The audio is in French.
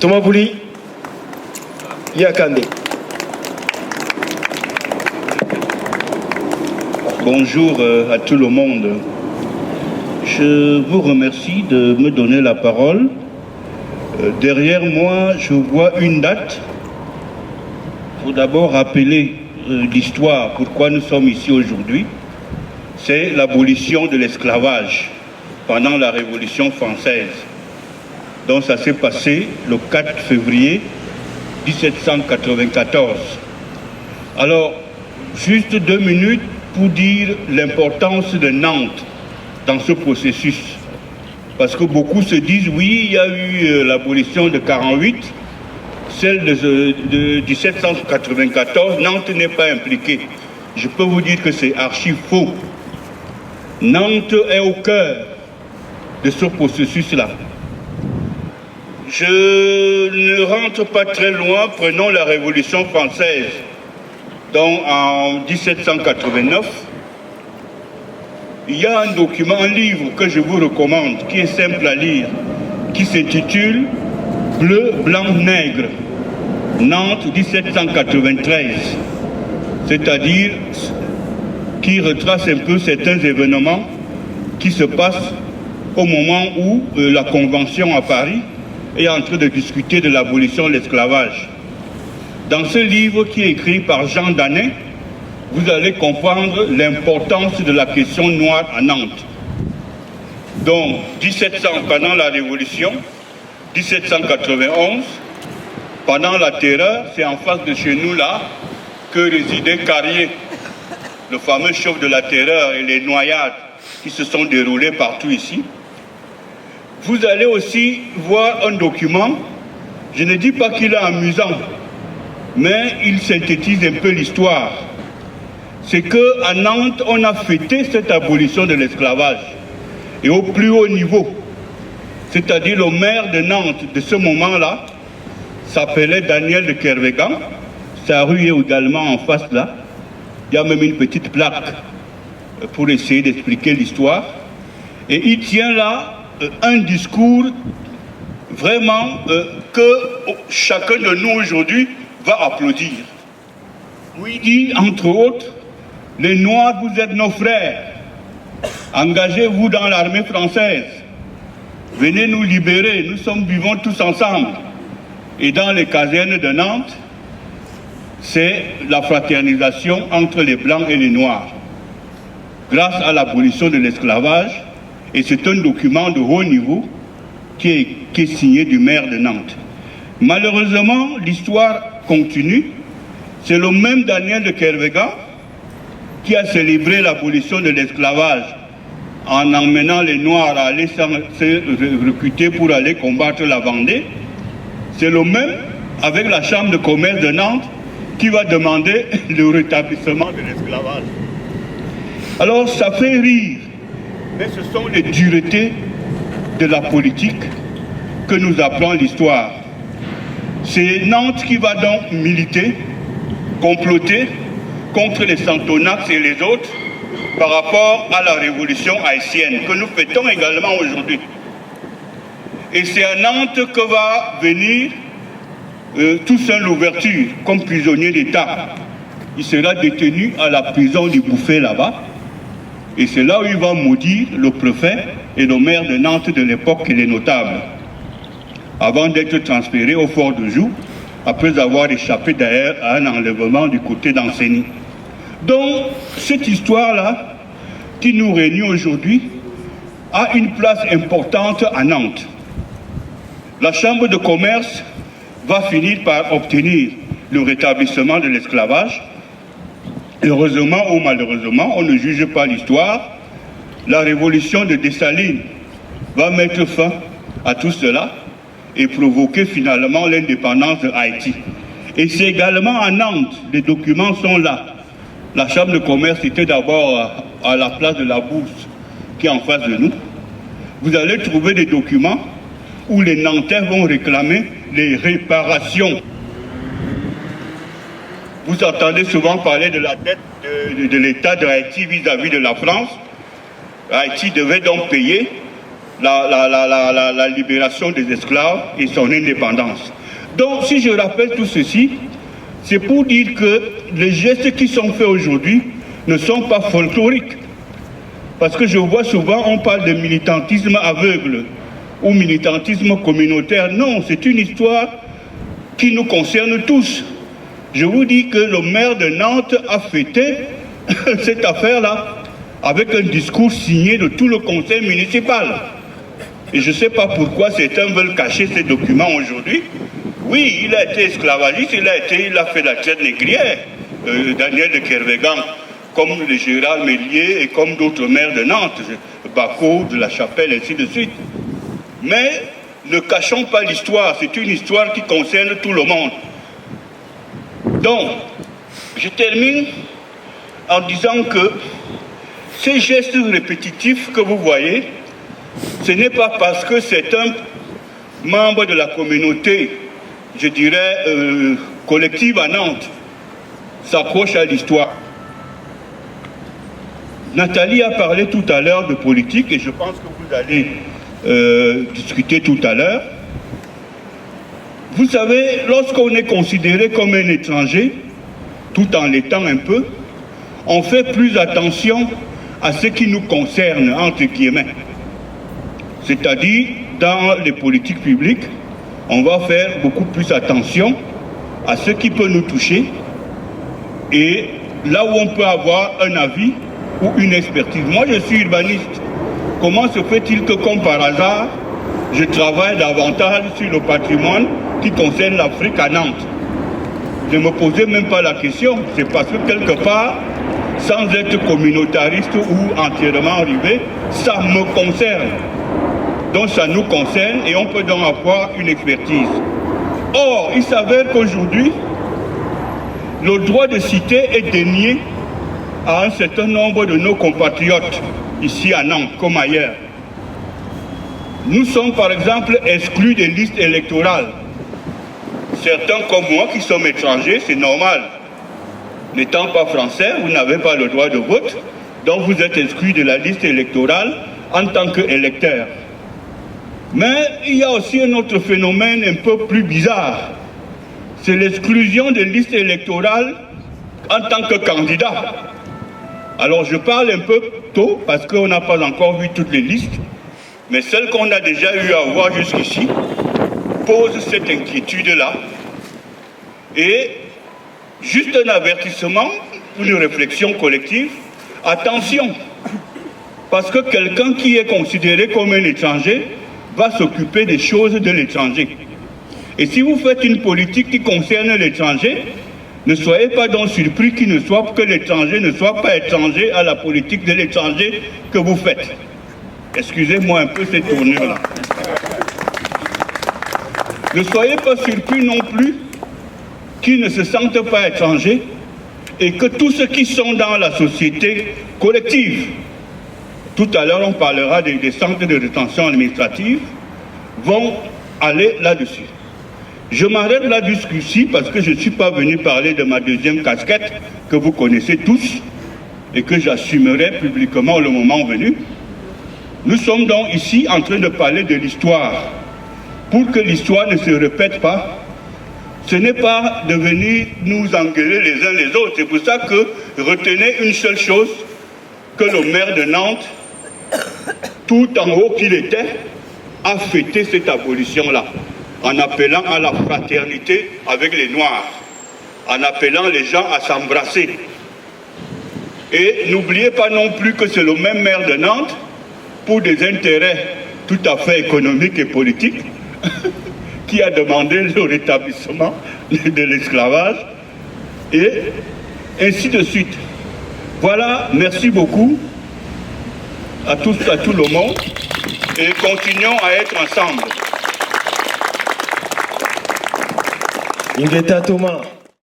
Tomabouli Yakande. Bonjour à tout le monde. Je vous remercie de me donner la parole. Derrière moi, je vois une date. Il faut d'abord rappeler l'histoire, pourquoi nous sommes ici aujourd'hui. C'est l'abolition de l'esclavage pendant la Révolution française. Donc ça s'est passé le 4 février 1794. Alors, juste 2 minutes pour dire l'importance de Nantes dans ce processus. Parce que beaucoup se disent, oui, il y a eu l'abolition de 48, celle de 1794, Nantes n'est pas impliquée. Je peux vous dire que c'est archi faux. Nantes est au cœur de ce processus-là. Je ne rentre pas très loin, prenons la Révolution française. Donc en 1789, il y a un document, un livre que je vous recommande, qui est simple à lire, qui s'intitule « Bleu, blanc, nègre ». Nantes 1793, c'est-à-dire qui retrace un peu certains événements qui se passent au moment où la Convention à Paris est en train de discuter de l'abolition de l'esclavage. Dans ce livre qui est écrit par Jean Danet, vous allez comprendre l'importance de la question noire à Nantes. Donc, 1700 pendant la Révolution, 1791, pendant la Terreur, c'est en face de chez nous là que résidait Carrier, le fameux chef de la Terreur et les noyades qui se sont déroulées partout ici. Vous allez aussi voir un document, je ne dis pas qu'il est amusant, mais il synthétise un peu l'histoire. C'est qu'à Nantes, on a fêté cette abolition de l'esclavage, et au plus haut niveau. C'est-à-dire le maire de Nantes de ce moment-là s'appelait Daniel de Kervégan. Sa rue est également en face là. Il y a même une petite plaque pour essayer d'expliquer l'histoire. Et il tient là un discours vraiment que chacun de nous aujourd'hui va applaudir. Où il dit, entre autres, les Noirs, vous êtes nos frères. Engagez-vous dans l'armée française. Venez nous libérer, nous vivons tous ensemble. Et dans les casernes de Nantes, c'est la fraternisation entre les Blancs et les Noirs. Grâce à l'abolition de l'esclavage, et c'est un document de haut niveau qui est signé du maire de Nantes. Malheureusement, l'histoire continue. C'est le même Daniel de Kervégan qui a célébré l'abolition de l'esclavage en emmenant les Noirs à aller se recruter pour aller combattre la Vendée. C'est le même avec la Chambre de commerce de Nantes qui va demander le rétablissement de l'esclavage. Alors ça fait rire, mais ce sont les duretés de la politique que nous apprend l'histoire. C'est Nantes qui va donc militer, comploter contre les Santonax et les autres par rapport à la révolution haïtienne que nous fêtons également aujourd'hui. Et c'est à Nantes que va venir Toussaint Louverture comme prisonnier d'État. Il sera détenu à la prison du Bouffay là-bas. Et c'est là où il va maudire le préfet et le maire de Nantes de l'époque et les notables, avant d'être transféré au fort de Joux, après avoir échappé d'ailleurs à un enlèvement du côté d'Ancenis. Donc, cette histoire-là, qui nous réunit aujourd'hui, a une place importante à Nantes. La Chambre de commerce va finir par obtenir le rétablissement de l'esclavage. Heureusement ou malheureusement, on ne juge pas l'histoire. La révolution de Dessalines va mettre fin à tout cela et provoquer finalement l'indépendance de Haïti. Et c'est également à Nantes, les documents sont là. La Chambre de commerce était d'abord à la place de la Bourse, qui est en face de nous. Vous allez trouver des documents où les Nantais vont réclamer les réparations. Vous entendez souvent parler de la dette de l'État d'Haïti vis-à-vis de la France. Haïti devait donc payer la libération des esclaves et son indépendance. Donc, si je rappelle tout ceci, c'est pour dire que les gestes qui sont faits aujourd'hui ne sont pas folkloriques. Parce que je vois souvent, on parle de militantisme aveugle ou militantisme communautaire. Non, c'est une histoire qui nous concerne tous. Je vous dis que le maire de Nantes a fêté cette affaire-là avec un discours signé de tout le conseil municipal. Et je ne sais pas pourquoi certains veulent cacher ces documents aujourd'hui. Oui, il a été esclavagiste, il a fait la traite négrière, Daniel de Kervégan, comme le Gérard Mélier et comme d'autres maires de Nantes, Bacot, de la Chapelle, ainsi de suite. Mais ne cachons pas l'histoire, c'est une histoire qui concerne tout le monde. Donc, je termine en disant que ces gestes répétitifs que vous voyez, ce n'est pas parce que c'est un membre de la communauté, je dirais, collective à Nantes, s'accroche à l'histoire. Nathalie a parlé tout à l'heure de politique et je pense que vous allez discuter tout à l'heure. Vous savez, lorsqu'on est considéré comme un étranger, tout en l'étant un peu, on fait plus attention à ce qui nous concerne, entre guillemets. C'est-à-dire, dans les politiques publiques, on va faire beaucoup plus attention à ce qui peut nous toucher et là où on peut avoir un avis ou une expertise. Moi, je suis urbaniste. Comment se fait-il que, comme par hasard, je travaille davantage sur le patrimoine qui concerne l'Afrique à Nantes? Je ne me posais même pas la question. C'est parce que quelque part, sans être communautariste ou entièrement arrivé, ça me concerne. Donc ça nous concerne et on peut donc avoir une expertise. Or, il s'avère qu'aujourd'hui, le droit de cité est dénié à un certain nombre de nos compatriotes, ici à Nantes comme ailleurs. Nous sommes par exemple exclus des listes électorales. Certains comme moi qui sommes étrangers, c'est normal. N'étant pas français, vous n'avez pas le droit de vote, donc vous êtes exclus de la liste électorale en tant qu'électeur. Mais il y a aussi un autre phénomène un peu plus bizarre. C'est l'exclusion des listes électorales en tant que candidat. Alors je parle un peu tôt parce qu'on n'a pas encore vu toutes les listes, mais celles qu'on a déjà eu à voir jusqu'ici posent cette inquiétude-là. Et juste un avertissement, une réflexion collective, attention, parce que quelqu'un qui est considéré comme un étranger va s'occuper des choses de l'étranger. Et si vous faites une politique qui concerne l'étranger, ne soyez pas donc surpris que l'étranger ne soit pas étranger à la politique de l'étranger que vous faites. Excusez-moi un peu cette tournure-là. Ne soyez pas surpris non plus qu'ils ne se sentent pas étrangers et que tous ceux qui sont dans la société collective, tout à l'heure on parlera des centres de rétention administrative, vont aller là-dessus. Je m'arrête là-dessus parce que je ne suis pas venu parler de ma deuxième casquette que vous connaissez tous et que j'assumerai publiquement le moment venu. Nous sommes donc ici en train de parler de l'histoire. Pour que l'histoire ne se répète pas, ce n'est pas de venir nous engueuler les uns les autres. C'est pour ça que retenez une seule chose, que le maire de Nantes, tout en haut qu'il était, a fêté cette abolition-là, en appelant à la fraternité avec les Noirs, en appelant les gens à s'embrasser. Et n'oubliez pas non plus que c'est le même maire de Nantes, pour des intérêts tout à fait économiques et politiques, qui a demandé le rétablissement de l'esclavage, et ainsi de suite. Voilà, merci beaucoup à tous, à tout le monde, et continuons à être ensemble. Ingeta Thomas.